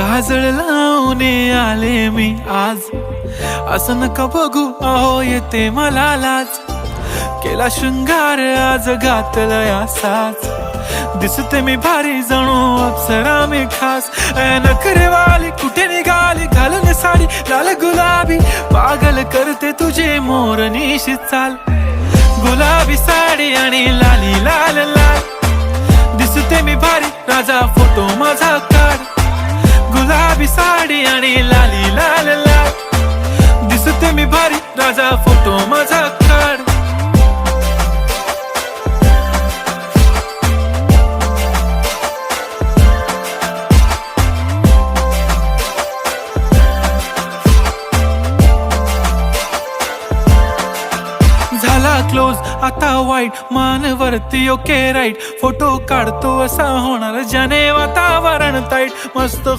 काजळ लावून आले मी आज, असं नका बघू अहो येते मला लाज. केला शृंगार आज घातला असाच, दिसते मी भारी जणू अप्सरा मी खास. नखरेवाली कुठे निघाली घालून साडी लाल गुलाबी, पागल करते तुझे मोरनीशी चाल. गुलाबी साडी आणि लाली लाल लाल, दिसते मी भारी राजा फोटो माझा काढ. गुलाबी साडी आणि लाली लाल लाल, दिसते मी भारी राजा फोटो माझा काढ. झाला क्लोज आता वाईट, मान वरती ओके राईट. फोटो काढतो असा होणार ज्याने वातावरण ताईट. मस्त